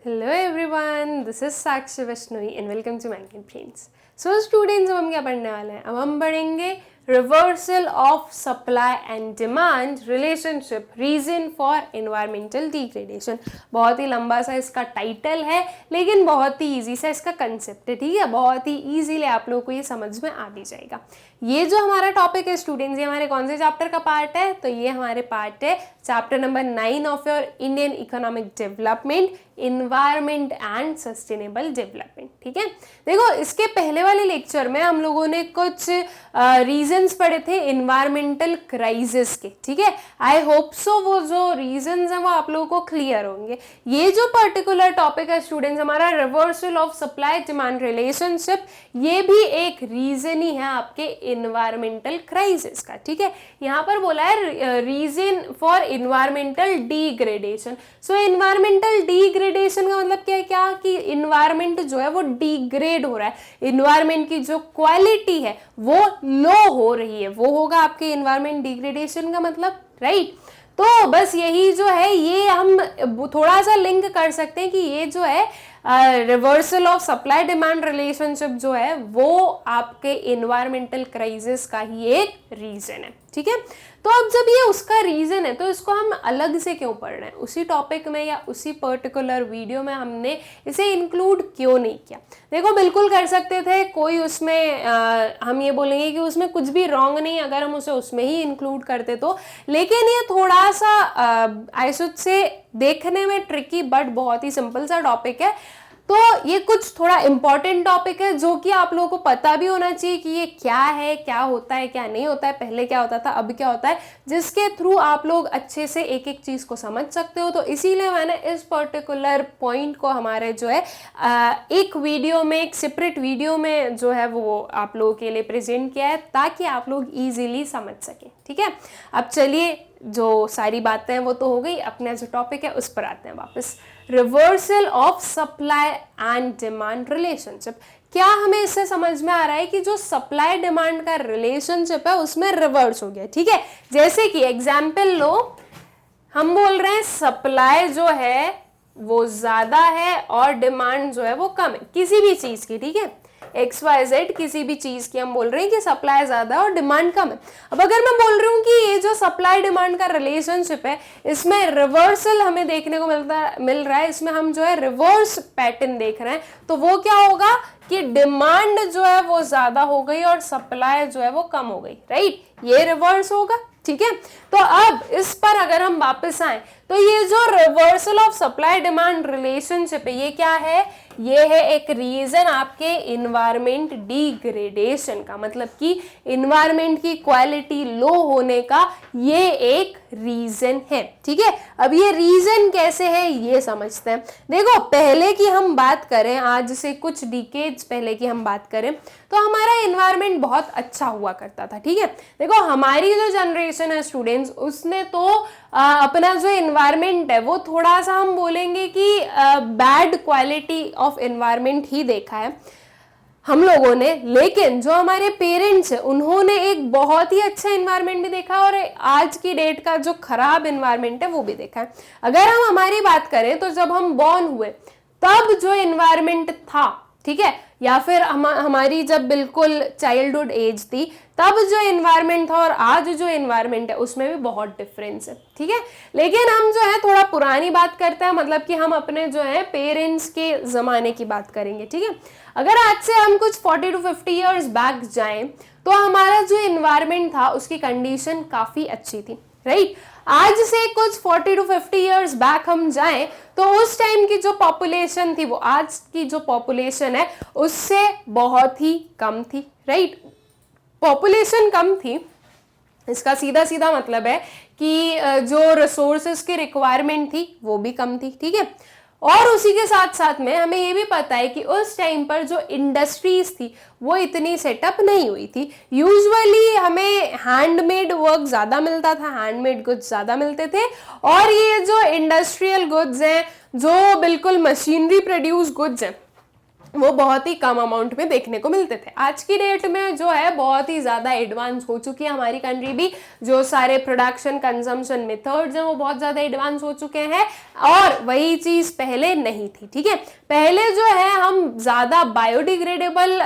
Hello everyone, this is Sakshi Vaishnavi and welcome to Mind Friends. So students, अब हम क्या पढ़ने वाले हैं? अब हम पढ़ेंगे reversal of supply and demand relationship, reason for environmental degradation. बहुत ही लंबा सा इसका टाइटल है, लेकिन बहुत ही इजी सा इसका कंसेप्ट है। ठीक है, बहुत ही इजीली आप लोगों को ये समझ में आ भी जाएगा। ये जो हमारा टॉपिक है स्टूडेंट्स, ये हमारे कौन से चैप्टर का पार्ट है? तो ये हमारे पार्ट है chapter number 9 of your Indian economic development, environment and sustainable development. ठीक है, देखो इसके पहले वाले लेक्चर में हम लोगों ने कुछ रीजंस पढ़े थे इन्वायरमेंटल क्राइसिस के। ठीक है, आई होप सो वो जो रीजंस हैं वो आप लोगों को क्लियर होंगे। ये जो पर्टिकुलर टॉपिक है स्टूडेंट्स हमारा reversal of supply demand relationship, ये भी एक रीजन ही है आपके इन्वायरमेंटल क्राइसिस का। ठीक है, यहाँ पर बोला है reason for environmental degradation. So environmental degradation का मतलब क्या है? क्या कि इन्वायरमेंट जो है वो डिग्रेड हो रहा है, इन्वायरमेंट की जो क्वालिटी है वो लो हो रही है, वो होगा आपके इन्वायरमेंट डिग्रेडेशन का मतलब, राइट। तो बस यही जो है ये हम थोड़ा सा लिंक कर सकते हैं कि ये जो है reversal of supply demand relationship जो है वो आपके इन्वायरमेंटल क्राइसिस का ही एक रीजन है। ठीक है, तो अब जब ये उसका रीजन है तो इसको हम अलग से क्यों पढ़ रहे हैं? उसी टॉपिक में या उसी पर्टिकुलर वीडियो में हमने इसे इंक्लूड क्यों नहीं किया? देखो बिल्कुल कर सकते थे, कोई उसमें हम ये बोलेंगे कि उसमें कुछ भी रॉन्ग नहीं अगर हम उसे उसमें ही इंक्लूड करते तो, लेकिन ये थोड़ा सा आई शुड से देखने में ट्रिकी बट बहुत ही सिंपल सा टॉपिक है। तो ये कुछ थोड़ा इंपॉर्टेंट टॉपिक है जो कि आप लोगों को पता भी होना चाहिए कि ये क्या है, क्या होता है, क्या नहीं होता है, पहले क्या होता था, अब क्या होता है, जिसके थ्रू आप लोग अच्छे से एक एक चीज को समझ सकते हो। तो इसीलिए मैंने इस पर्टिकुलर पॉइंट को हमारे जो है एक वीडियो में, एक सेपरेट वीडियो में जो है वो आप लोगों के लिए प्रेजेंट किया है ताकि आप लोग इजीली समझ सकें। ठीक है, अब चलिए जो सारी बातें हैं वो तो हो गई, अपना जो टॉपिक है उस पर आते हैं वापस। Reversal of supply and demand relationship. क्या हमें इससे समझ में आ रहा है कि जो सप्लाई डिमांड का रिलेशनशिप है उसमें रिवर्स हो गया? ठीक है, जैसे कि एग्जाम्पल लो, हम बोल रहे हैं सप्लाई जो है वो ज्यादा है और डिमांड जो है वो कम है किसी भी चीज की। ठीक है, XYZ किसी भी चीज की हम बोल रहे हैं कि सप्लाई ज्यादा है और डिमांड कम है। अब अगर मैं बोल रही हूँ कि ये जो सप्लाई डिमांड का रिलेशनशिप है इसमें रिवर्सल हमें देखने को मिल रहा है, इसमें हम जो है रिवर्स पैटर्न देख रहे हैं, तो वो क्या होगा कि डिमांड जो है वो ज्यादा हो गई और सप्लाई जो है वो कम हो गई, राइट। ये रिवर्स होगा। ठीक है, तो अब इस पर अगर हम वापस आए तो ये जो reversal of supply demand relationship है ये क्या है? ये है एक रीजन आपके इन्वायरमेंट डिग्रेडेशन का, मतलब कि इन्वायरमेंट की क्वालिटी लो होने का ये एक रीजन है। ठीक है, अब ये रीजन कैसे है ये समझते हैं। देखो पहले की हम बात करें, आज से कुछ डिकेड्स पहले की हम बात करें तो हमारा इन्वायरमेंट बहुत अच्छा हुआ करता था। ठीक है, देखो हमारी जो जनरेशन है स्टूडेंट्स, उसने तो अपना जो इन्वायरमेंट है वो थोड़ा सा हम बोलेंगे कि बैड क्वालिटी ऑफ इन्वायरमेंट ही देखा है हम लोगों ने, लेकिन जो हमारे पेरेंट्स हैं उन्होंने एक बहुत ही अच्छा इन्वायरमेंट भी देखा और आज की डेट का जो खराब इन्वायरमेंट है वो भी देखा है। अगर हम हमारी बात करें तो जब हम बॉर्न हुए तब जो इन्वायरमेंट था, ठीक है, या फिर हमारी जब बिल्कुल चाइल्डहुड एज थी तब जो इन्वायरमेंट था और आज जो इन्वायरमेंट है उसमें भी बहुत डिफरेंस है। ठीक है, लेकिन हम जो है थोड़ा पुरानी बात करते हैं, मतलब कि हम अपने जो है पेरेंट्स के ज़माने की बात करेंगे। ठीक है, अगर आज से हम कुछ 40 to 50 ईयर्स बैक जाएं तो हमारा जो इन्वायरमेंट था उसकी कंडीशन काफ़ी अच्छी थी, राइट। आज से कुछ 40 to 50 ईयर्स बैक हम जाएं तो उस टाइम की जो पॉपुलेशन थी वो आज की जो पॉपुलेशन है उससे बहुत ही कम थी, राइट। पॉपुलेशन कम थी, इसका सीधा सीधा मतलब है कि जो रिसोर्सेज की रिक्वायरमेंट थी वो भी कम थी। ठीक है, और उसी के साथ साथ में हमें ये भी पता है कि उस टाइम पर जो इंडस्ट्रीज थी वो इतनी सेटअप नहीं हुई थी। यूजुअली हमें हैंडमेड वर्क ज़्यादा मिलता था, हैंडमेड गुड्स ज़्यादा मिलते थे, और ये जो इंडस्ट्रियल गुड्स हैं, जो बिल्कुल मशीनरी प्रोड्यूस गुड्स हैं, वो बहुत ही कम अमाउंट में देखने को मिलते थे। आज की डेट में जो है बहुत ही ज़्यादा एडवांस हो चुकी है हमारी कंट्री भी, जो सारे प्रोडक्शन कंजम्पशन मेथड्स हैं वो बहुत ज़्यादा एडवांस हो चुके हैं, और वही चीज़ पहले नहीं थी। ठीक है, पहले जो है हम ज़्यादा बायोडिग्रेडेबल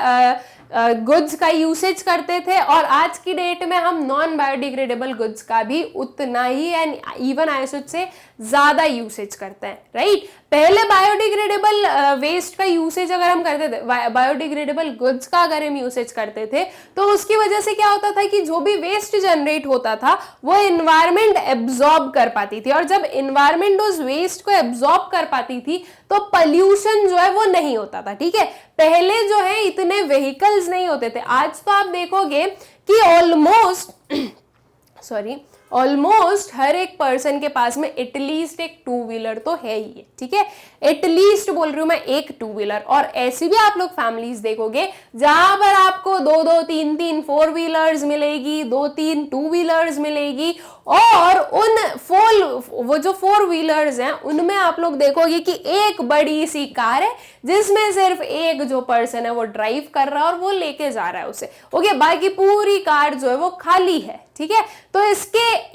गुड्स का यूसेज करते थे, और आज की डेट में हम नॉन बायोडिग्रेडेबल गुड्स का भी उतना ही and even I should say ज़्यादा यूसेज करते हैं, राइट। पहले बायोडिग्रेडेबल वेस्ट का यूसेज अगर हम करते थे, बायोडिग्रेडेबल गुड्स का अगर हम यूसेज करते थे, तो उसकी वजह से क्या होता था कि जो भी वेस्ट जनरेट होता था वो एनवायरमेंट एब्जॉर्ब कर पाती थी, और जब एनवायरमेंट उस वेस्ट को एब्जॉर्ब कर पाती थी तो पॉल्यूशन जो है वो नहीं होता था। ठीक है, पहले जो है इतने व्हीकल्स नहीं होते थे। आज तो आप देखोगे कि ऑलमोस्ट हर एक पर्सन के पास में एटलीस्ट एक टू व्हीलर तो है ही है। ठीक है, एटलीस्ट बोल रही हूं मैं, एक टू व्हीलर। और ऐसी भी आप लोग फैमिलीज देखोगे जहां पर आपको 2-2, 3-3 फोर व्हीलर्स मिलेगी, 2-3 टू व्हीलर्स मिलेगी, और वो जो फोर व्हीलर्स हैं उनमें आप लोग देखोगे कि एक बड़ी सी कार है जिसमें सिर्फ एक जो पर्सन है वो ड्राइव कर रहा है और वो लेके जा रहा है उसे, ओके, बाकी पूरी कार जो है वो खाली है। ठीक है, तो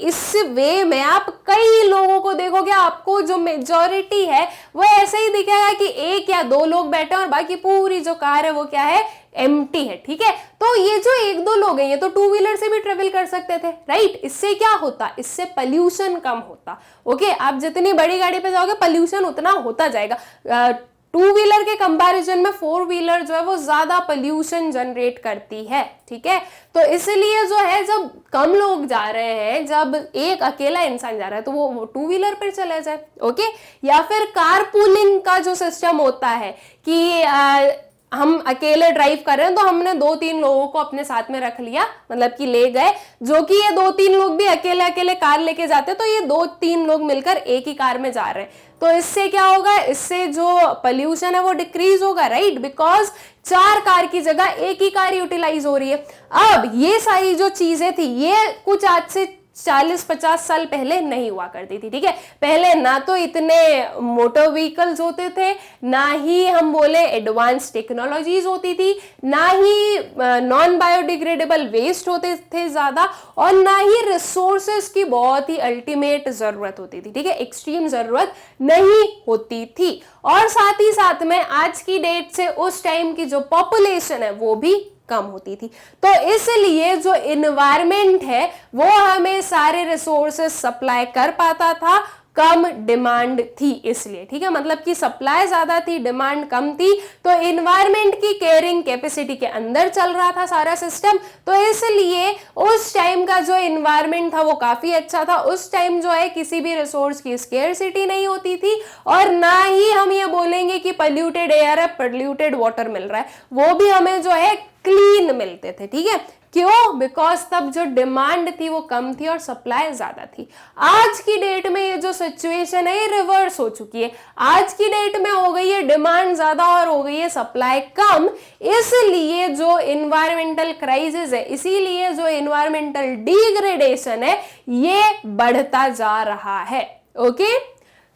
इस वे में आप कई लोगों को देखोगे, आपको जो मेजॉरिटी है वो ऐसे ही दिखेगा कि एक या दो लोग बैठे और बाकी पूरी जो कार है वो क्या है, एम्प्टी है। ठीक है, तो ये जो एक दो लोग हैं ये तो टू व्हीलर से भी ट्रेवल कर सकते थे, राइट। इससे क्या होता, इससे पॉल्यूशन कम होता। ओके, आप जितनी बड़ी गाड़ी पे जाओगे पॉल्यूशन उतना होता जाएगा। टू व्हीलर के कंपैरिजन में फोर व्हीलर जो है वो ज्यादा पोल्यूशन जनरेट करती है। ठीक है, तो इसलिए जो है जब कम लोग जा रहे हैं, जब एक अकेला इंसान जा रहा है तो वो टू व्हीलर पर चला जाए। ओके, या फिर कार पूलिंग का जो सिस्टम होता है कि हम अकेले ड्राइव कर रहे हैं तो हमने 2-3 लोगों को अपने साथ में रख लिया, मतलब कि ले गए, जो कि ये 2-3 लोग भी अकेले अकेले कार लेके जाते, तो ये 2-3 लोग मिलकर एक ही कार में जा रहे हैं। तो इससे क्या होगा, इससे जो पोल्यूशन है वो डिक्रीज होगा, राइट, बिकॉज 4 कार की जगह एक ही कार यूटिलाइज हो रही है। अब ये सारी जो चीजें थी ये कुछ आज से 40-50 साल पहले नहीं हुआ करती थी। ठीक है, पहले ना तो इतने मोटर व्हीकल्स होते थे, ना ही हम बोले एडवांस टेक्नोलॉजीज होती थी, ना ही नॉन बायोडिग्रेडेबल वेस्ट होते थे ज्यादा, और ना ही रिसोर्सेज की बहुत ही अल्टीमेट जरूरत होती थी। ठीक है, एक्सट्रीम जरूरत नहीं होती थी, और साथ ही साथ में आज की डेट से उस टाइम की जो पॉपुलेशन है वो भी कम होती थी। तो इसलिए जो एनवायरमेंट है वो हमें सारे रिसोर्सेस सप्लाई कर पाता था, कम डिमांड थी इसलिए। ठीक है, मतलब कि सप्लाई ज्यादा थी, डिमांड कम थी, तो एनवायरमेंट की केयरिंग कैपेसिटी के अंदर चल रहा था सारा सिस्टम। तो इसलिए उस टाइम का जो एनवायरमेंट था वो काफी अच्छा था। उस टाइम जो है किसी भी रिसोर्स की स्केर्सिटी नहीं होती थी, और ना ही हम ये बोलेंगे कि पोल्यूटेड एयर है, पोल्यूटेड वाटर मिल रहा है, वो भी हमें जो है क्लीन मिलते थे। ठीक है, क्यों, बिकॉज तब जो डिमांड थी वो कम थी और सप्लाई ज्यादा थी। आज की डेट में ये जो सिचुएशन है ये रिवर्स हो चुकी है। आज की डेट में हो गई है डिमांड ज्यादा और हो गई है सप्लाई कम, इसलिए जो इन्वायरमेंटल क्राइसिस है, इसीलिए जो इन्वायरमेंटल डिग्रेडेशन है ये बढ़ता जा रहा है। Okay,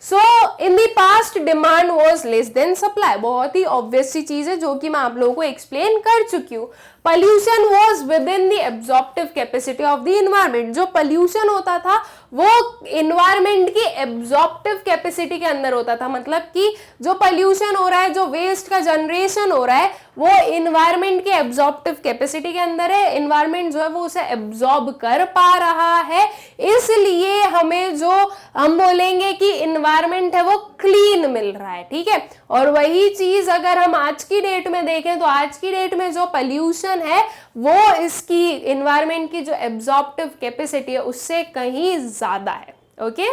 so in the past demand was less than supply, बहुत ही ऑब्वियस सी चीज है जो कि मैं आप लोगों को एक्सप्लेन कर चुकी हूँ। Pollution was with in the absorptive capacity of the environment, जो पोल्यूशन होता था वो इन्वायरमेंट की एब्जॉर्प्टिव कैपेसिटी के अंदर होता था, मतलब कि जो पोल्यूशन हो रहा है, जो वेस्ट का जनरेशन हो रहा है, वो इन्वायरमेंट की एब्जॉर्प्टिव कैपेसिटी के अंदर है। इन्वायरमेंट जो है वो उसे एब्जॉर्ब कर पा रहा है, इसलिए हमें जो हम बोलेंगे कि इन्वायरमेंट है वो क्लीन मिल रहा है। ठीक है, और वही चीज अगर हम आज की डेट में देखें तो आज की डेट में जो पोल्यूशन है वो इसकी इन्वायरमेंट की जो एब्जॉर्प्टिव कैपेसिटी है उससे कहीं ज्यादा है। Okay,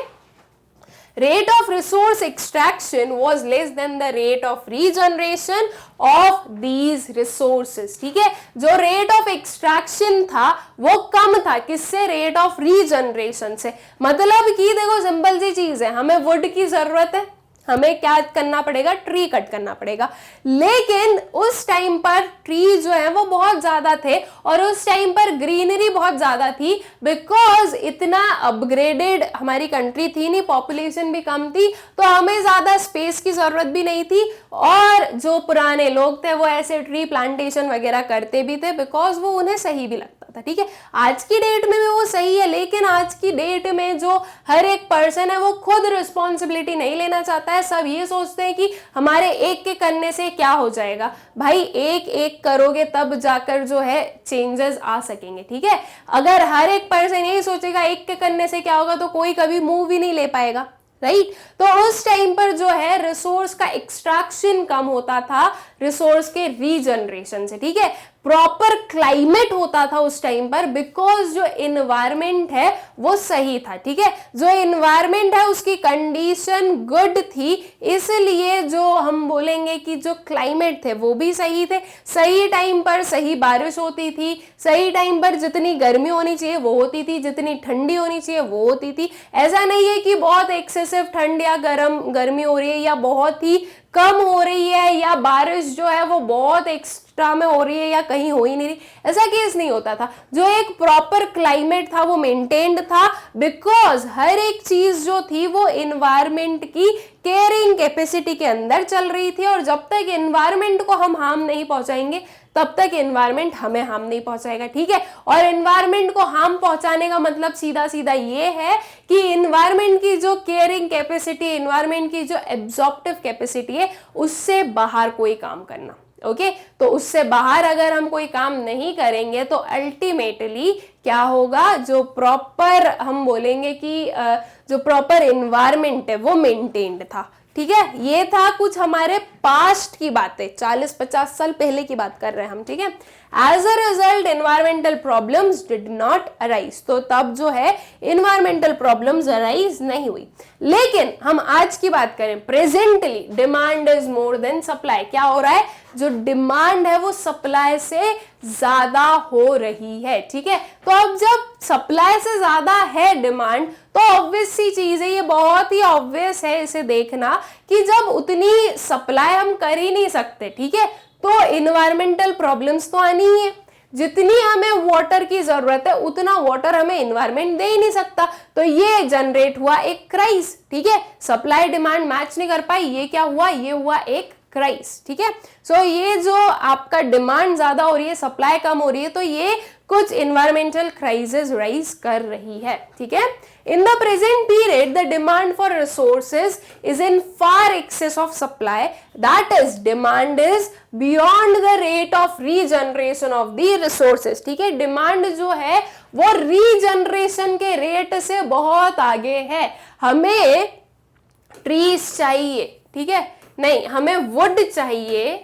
rate of resource extraction was less than the rate of regeneration of these resources। ठीक है, जो रेट ऑफ एक्सट्रैक्शन था वो कम था, किससे, रेट ऑफ रीजनरेशन से। मतलब कि देखो सिंपल सी चीज है, हमें वुड की जरूरत है, हमें क्या करना पड़ेगा, ट्री कट करना पड़ेगा। लेकिन उस टाइम पर ट्री जो है वो बहुत ज्यादा थे और उस टाइम पर ग्रीनरी बहुत ज्यादा थी, बिकॉज इतना अपग्रेडेड हमारी कंट्री थी नहीं, पॉपुलेशन भी कम थी, तो हमें ज्यादा स्पेस की जरूरत भी नहीं थी। और जो पुराने लोग थे वो ऐसे ट्री प्लांटेशन वगैरह करते भी थे बिकॉज वो उन्हें सही भी लगता था। ठीक है, आज की डेट में भी वो सही है, लेकिन आज की डेट में जो हर एक पर्सन है वो खुद रिस्पॉन्सिबिलिटी नहीं लेना चाहता है। सब ये सोचते हैं कि हमारे एक के करने से क्या हो जाएगा। भाई एक एक करोगे तब जाकर जो है चेंजेस आ सकेंगे। ठीक है, अगर हर एक पर्सन यही सोचेगा एक के करने से क्या होगा, तो कोई कभी मूव ही नहीं ले पाएगा, राइट। तो उस टाइम पर जो है रिसोर्स का एक्सट्रैक्शन कम होता था रिसोर्स के रीजनरेशन से। ठीक है, प्रॉपर क्लाइमेट होता था उस टाइम पर, बिकॉज जो इन्वायरमेंट है वो सही था। ठीक है, जो इन्वायरमेंट है उसकी कंडीशन गुड थी, इसलिए जो हम बोलेंगे कि जो क्लाइमेट थे वो भी सही थे। सही टाइम पर सही बारिश होती थी, सही टाइम पर जितनी गर्मी होनी चाहिए वो होती थी, जितनी ठंडी होनी चाहिए वो होती थी। ऐसा नहीं है कि बहुत एक्सेसिव ठंड या गर्मी हो रही है या बहुत ही कम हो रही है या बारिश जो है वो बहुत एक्स्ट्रा में हो रही है या कहीं हो ही नहीं रही, ऐसा केस नहीं होता था। जो एक प्रॉपर क्लाइमेट था वो मेंटेन्ड था, बिकॉज हर एक चीज जो थी वो एनवायरमेंट की केयरिंग कैपेसिटी के अंदर चल रही थी। और जब तक एनवायरमेंट को हम हार्म नहीं पहुंचाएंगे तब तक एनवायरमेंट हमें हार्म नहीं पहुंचाएगा। ठीक है, और एनवायरमेंट को हार्म पहुंचाने का मतलब सीधा सीधा ये है कि एनवायरमेंट की जो केयरिंग कैपेसिटी, एनवायरमेंट की जो एब्जॉर्प्टिव कैपेसिटी है, उससे बाहर कोई काम करना। ओके, तो उससे बाहर अगर हम कोई काम नहीं करेंगे तो अल्टीमेटली क्या होगा, जो प्रॉपर हम बोलेंगे कि जो प्रॉपर एनवायरमेंट है वो मेंटेन्ड था। ठीक है, ये था कुछ हमारे पास्ट की बातें, 40-50 साल पहले की बात कर रहे हैं हम। ठीक है, as a result environmental problems did not arise, तो तब जो है एनवायरमेंटल प्रॉब्लम्स अराइज नहीं हुई। लेकिन हम आज की बात करें, presently demand is more than supply. क्या हो रहा है, जो डिमांड है वो सप्लाई से ज्यादा हो रही है। ठीक है, तो अब जब सप्लाई से ज्यादा है डिमांड, तो ऑब्वियस सी चीज है, ये बहुत ही ऑब्वियस है इसे देखना, कि जब उतनी सप्लाई हम कर ही नहीं सकते, ठीक है, तो इन्वायरमेंटल प्रॉब्लम्स तो आनी ही है। जितनी हमें वाटर की जरूरत है उतना वाटर हमें इन्वायरमेंट दे ही नहीं सकता, तो ये जनरेट हुआ एक क्राइस। ठीक है, सप्लाई डिमांड मैच नहीं कर पाई, ये क्या हुआ, ये हुआ एक क्राइस। ठीक है, सो ये जो आपका डिमांड ज्यादा हो रही है, सप्लाई कम हो रही है, तो ये कुछ इन्वायरमेंटल क्राइसिस राइज कर रही है। ठीक है, in the present period the demand for resources is in far excess of supply, that is demand is beyond the rate of regeneration of the resources। ठीक है, डिमांड जो है वो रीजनरेशन के रेट से बहुत आगे है। हमें ट्रीज चाहिए, ठीक है, नहीं हमें वुड चाहिए,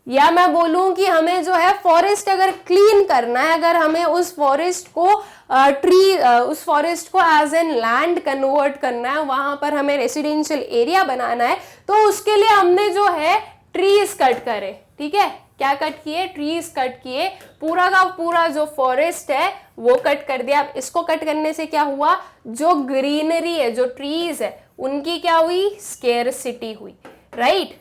या मैं बोलूं कि हमें जो है फॉरेस्ट अगर क्लीन करना है, अगर हमें उस फॉरेस्ट को उस फॉरेस्ट को एज एन लैंड कन्वर्ट करना है, वहां पर हमें रेसिडेंशियल एरिया बनाना है, तो उसके लिए हमने जो है ट्रीज कट करे। ठीक है, क्या कट किए, ट्रीज कट किए, पूरा का पूरा जो फॉरेस्ट है वो कट कर दिया। अब इसको कट करने से क्या हुआ, जो ग्रीनरी है, जो ट्रीज है, उनकी क्या हुई, स्केर्सिटी हुई, राइट।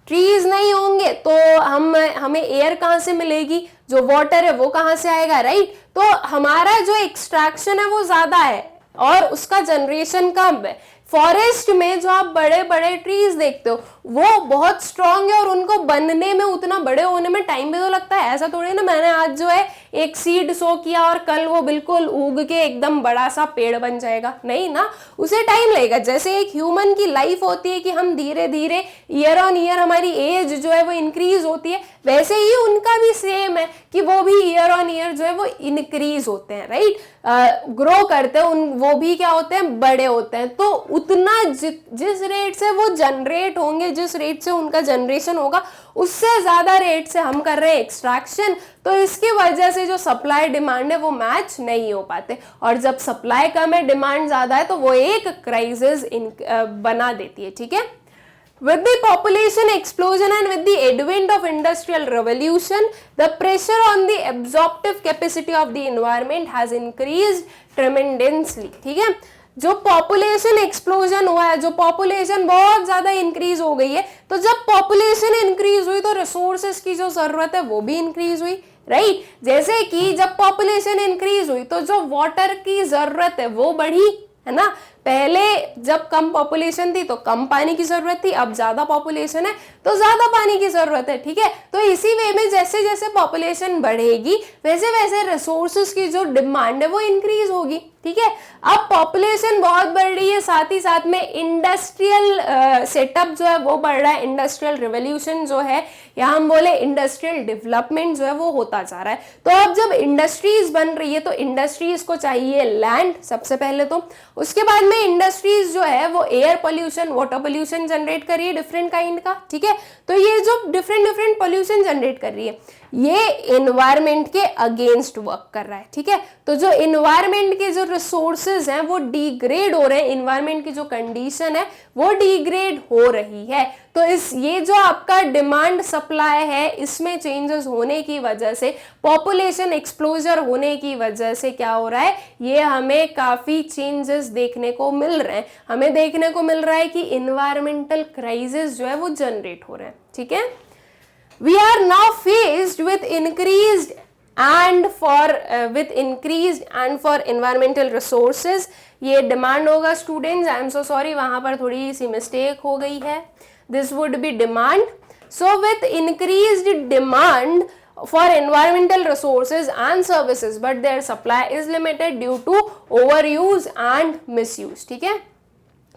ट्रीज नहीं होंगे तो हमें एयर कहां से मिलेगी, जो वाटर है वो कहां से आएगा, राइट। तो हमारा जो एक्सट्रैक्शन है वो ज्यादा है और उसका जनरेशन कम है। फॉरेस्ट में जो आप बड़े बड़े ट्रीज देखते हो वो बहुत स्ट्रांग है और उनको बनने में, उतना बड़े होने में टाइम भी तो लगता है। ऐसा थोड़ी ना मैंने आज जो है एक सीड सो किया और कल वो बिल्कुल उग के एकदम बड़ा सा पेड़ बन जाएगा, नहीं ना, उसे टाइम लगेगा। जैसे एक ह्यूमन की लाइफ होती है कि हम धीरे धीरे ईयर ऑन ईयर हमारी एज जो है वो इंक्रीज होती है, वैसे ही उनका भी सेम है कि वो भी ईयर ऑन ईयर जो है वो इंक्रीज होते हैं, राइट, ग्रो करते हैं, वो भी क्या होते हैं, बड़े होते हैं। तो उतना जिस रेट से वो जनरेट होंगे, जिस रेट से उनका जनरेशन होगा, उससे ज्यादा रेट से हम कर रहे हैं एक्सट्रैक्शन, तो इसकी वजह से जो सप्लाई डिमांड है वो मैच नहीं हो पाते। और जब सप्लाई कम है, डिमांड ज्यादा है, तो वो एक क्राइसिस बना देती है। ठीक है, with the population explosion and with the advent of industrial revolution, the pressure on the absorptive capacity of the environment has increased tremendously। ठीक है, जो पॉपुलेशन एक्सप्लोजन हुआ है, जो पॉपुलेशन बहुत ज्यादा इंक्रीज हो गई है, तो जब पॉपुलेशन इंक्रीज हुई तो रिसोर्सेज की जो जरूरत है वो भी इंक्रीज हुई, राइट। जैसे कि जब पॉपुलेशन इंक्रीज हुई तो जो वाटर की जरूरत है वो बढ़ी, है ना। पहले जब कम पॉपुलेशन थी तो कम पानी की जरूरत थी, अब ज्यादा पॉपुलेशन है तो ज्यादा पानी की जरूरत है, ठीक है। तो इसी वे में जैसे जैसे पॉपुलेशन बढ़ेगी वैसे वैसे रिसोर्सेज की जो डिमांड है वो इंक्रीज होगी, ठीक है। अब पॉपुलेशन बहुत बढ़ रही है, साथ ही साथ में इंडस्ट्रियल सेटअप जो है वो बढ़ रहा है, इंडस्ट्रियल रिवोल्यूशन जो है या हम बोले इंडस्ट्रियल डेवलपमेंट जो है वो होता जा रहा है। तो अब जब इंडस्ट्रीज बन रही है तो इंडस्ट्रीज को चाहिए लैंड सबसे पहले, तो उसके बाद में इंडस्ट्रीज जो है वो air pollution, water pollution generate कर रही है डिफरेंट काइंड का, ठीक है। तो ये जो डिफरेंट डिफरेंट पोल्यूशन जनरेट कर रही है ये एनवायरमेंट के अगेंस्ट वर्क कर रहा है, ठीक है। तो जो एनवायरमेंट के जो रिसोर्सेज हैं वो डिग्रेड हो रहे हैं, एनवायरमेंट की जो कंडीशन है वो डिग्रेड हो रही है। तो ये जो आपका डिमांड सप्लाई है इसमें चेंजेस होने की वजह से, पॉपुलेशन एक्सप्लोजर होने की वजह से क्या हो रहा है, ये हमें काफी चेंजेस देखने को मिल रहे हैं। हमें देखने को मिल रहा है कि एनवायरमेंटल क्राइसिस जो है वो जनरेट हो रहे हैं, ठीक है। We are now faced with increased and for environmental resources. ये डिमांड होगा students, I am so sorry वहां पर थोड़ी सी मिस्टेक हो गई है, this would be demand. So with increased demand for environmental resources and services but their supply is limited due to overuse and misuse, ठीक है।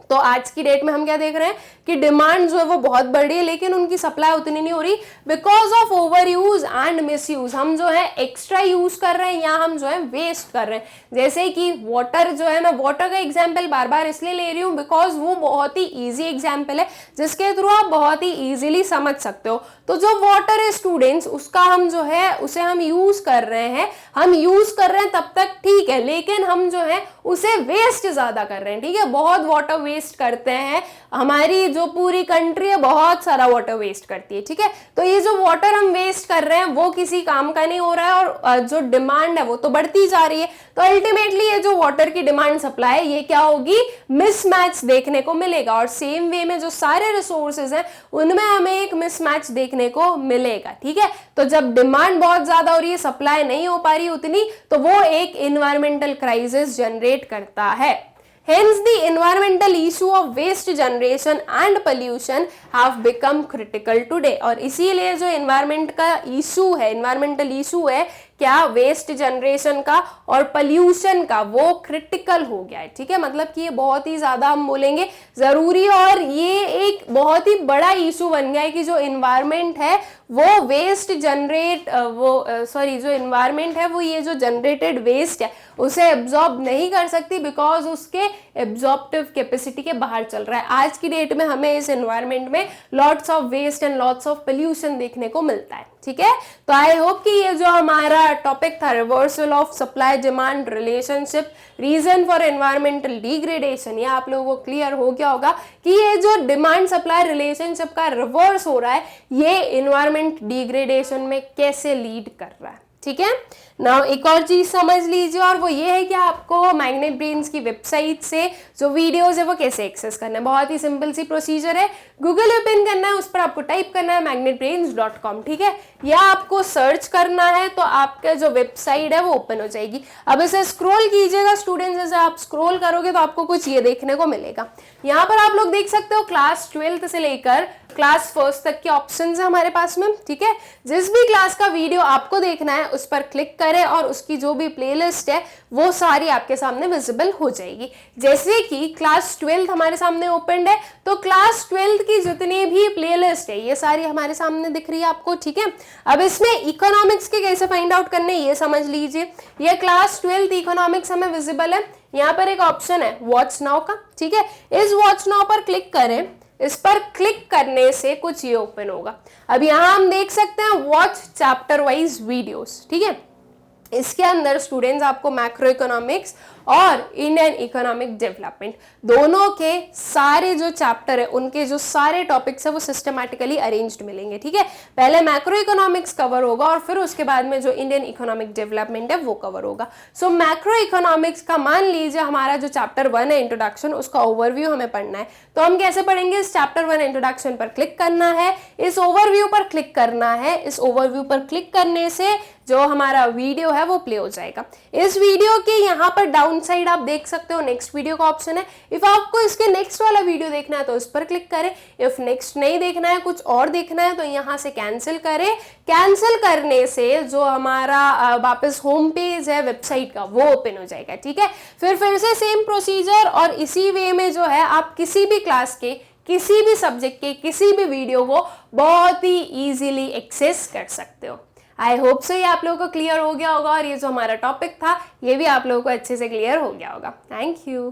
तो आज की डेट में हम क्या देख रहे हैं कि डिमांड जो है वो बहुत बढ़ रही है लेकिन उनकी सप्लाई उतनी नहीं हो रही because of over use and miss use. हम जो है एक्स्ट्रा यूज कर रहे हैं या हम जो है वेस्ट कर रहे हैं। जैसे कि वाटर जो है, मैं वाटर का एग्जाम्पल बार बार इसलिए ले रही हूँ बिकॉज वो बहुत ही ईजी एग्जाम्पल है जिसके थ्रू आप बहुत ही ईजिली समझ सकते हो। तो जो वाटर है स्टूडेंट्स उसका हम जो है उसे हम यूज कर रहे हैं, हम यूज कर रहे हैं तब तक ठीक है, लेकिन हम जो है उसे वेस्ट ज्यादा कर रहे हैं, ठीक है। बहुत वाटर वेस्ट करते हैं, हमारी जो पूरी कंट्री है बहुत सारा वाटर वेस्ट करती है, ठीक है। तो ये जो वाटर हम वेस्ट कर रहे हैं वो किसी काम का नहीं हो रहा है और जो डिमांड है वो तो बढ़ती जा रही है। तो अल्टीमेटली ये जो वाटर की डिमांड सप्लाई है ये क्या होगी, मिसमैच देखने को मिलेगा। और सेम वे में जो सारे रिसोर्सेज हैं उनमें हमें एक मिसमैच देखने को मिलेगा, ठीक है। तो जब डिमांड बहुत ज्यादा हो रही है, सप्लाई नहीं हो पा रही उतनी, तो वो एक एनवायरमेंटल क्राइसिस जनरेट करता है। Hence, the environmental issue of waste generation and pollution have become critical today. और इसीलिए जो environment का issue है, environmental issue है क्या, वेस्ट जनरेशन का और पोल्यूशन का, वो क्रिटिकल हो गया है, ठीक है। मतलब कि ये बहुत ही ज्यादा हम बोलेंगे जरूरी और ये एक बहुत ही बड़ा इशू बन गया है कि जो एनवायरमेंट है वो वेस्ट जनरेट जो एनवायरमेंट है वो ये जो जनरेटेड वेस्ट है उसे एब्जॉर्ब नहीं कर सकती बिकॉज उसके एब्जॉर्प्टिव कैपेसिटी के बाहर चल रहा है। आज की डेट में हमें इस एनवायरमेंट में lots of waste and lots of pollution देखने को मिलता है, ठीक है। तो आई होप कि ये जो हमारा टॉपिक था reversal of supply demand relationship, reason for environmental degradation, ये आप लोगों को क्लियर हो गया होगा कि ये जो डिमांड सप्लाई रिलेशनशिप का रिवर्स हो रहा है ये एनवायरमेंट डिग्रेडेशन में कैसे लीड कर रहा है, ठीक है। नाउ एक और चीज समझ लीजिए और वो ये है कि आपको मैग्नेट ब्रेन्स की वेबसाइट से जो वीडियोस है वो कैसे एक्सेस करना है। बहुत ही सिंपल सी प्रोसीजर है, गूगल ओपन करना है, उस पर आपको टाइप करना है magnetbrains.com, ठीक है। या आपको सर्च करना है तो आपका जो वेबसाइट है वो ओपन हो जाएगी। अब इसे स्क्रॉल कीजिएगा स्टूडेंट्स, जैसे आप स्क्रॉल करोगे तो आपको कुछ ये देखने को मिलेगा। यहाँ पर आप लोग देख सकते हो क्लास 12th से लेकर क्लास 1st तक के ऑप्शंस है हमारे पास में, ठीक है। जिस भी क्लास का वीडियो आपको देखना है उस पर क्लिक करें और उसकी जो भी प्लेलिस्ट है वो सारी आपके सामने विजिबल हो जाएगी। जैसे कि क्लास 12th हमारे सामने ओपन है तो क्लास 12th की जितनी भी प्लेलिस्ट है ये सारी हमारे सामने दिख रही है आपको, ठीक है। अब इसमें इकोनॉमिक्स के कैसे फाइंड आउट करने ये समझ लीजिए। ये क्लास 12th इकोनॉमिक्स हमें विजिबल है, यहाँ पर एक ऑप्शन है वॉच नाउ का, ठीक है। इस वॉच नाउ पर क्लिक करें, इस पर क्लिक करने से कुछ ये ओपन होगा। अब यहाँ हम देख सकते हैं वॉच चैप्टर वाइज वीडियोस, ठीक है। इसके अंदर स्टूडेंट्स आपको मैक्रो इकोनॉमिक्स और इंडियन इकोनॉमिक डेवलपमेंट, दोनों के सारे जो चैप्टर है उनके जो सारे टॉपिक्स है वो सिस्टमैटिकली अरेंज्ड मिलेंगे, ठीक है। पहले मैक्रो इकोनॉमिक्स कवर होगा और फिर उसके बाद में जो इंडियन इकोनॉमिक डेवलपमेंट है वो कवर होगा। सो मैक्रो इकोनॉमिक्स का मान लीजिए हमारा जो चैप्टर 1 है इंट्रोडक्शन, उसका ओवरव्यू हमें पढ़ना है, तो हम कैसे पढ़ेंगे? इस चैप्टर 1 इंट्रोडक्शन पर क्लिक करना है, इस ओवरव्यू पर क्लिक करना है, इस ओवरव्यू पर क्लिक करने से जो हमारा वीडियो है वो प्ले हो जाएगा। इस वीडियो के यहाँ पर डाउन साइड आप देख सकते हो नेक्स्ट वीडियो का ऑप्शन है। इफ आपको इसके नेक्स्ट वाला वीडियो देखना है तो इस पर क्लिक करें, इफ नेक्स्ट नहीं देखना है कुछ और देखना है तो यहाँ से कैंसिल करें। कैंसिल करने से जो हमारा वापस होम पेज है वेबसाइट का वो ओपन हो जाएगा, ठीक है। फिर से सेम प्रोसीजर और इसी वे में जो है आप किसी भी क्लास के किसी भी सब्जेक्ट के किसी भी वीडियो को बहुत ही इजीली एक्सेस कर सकते हो। आई होप सो ये आप लोगों को क्लियर हो गया होगा और ये जो हमारा टॉपिक था ये भी आप लोगों को अच्छे से क्लियर हो गया होगा। Thank you.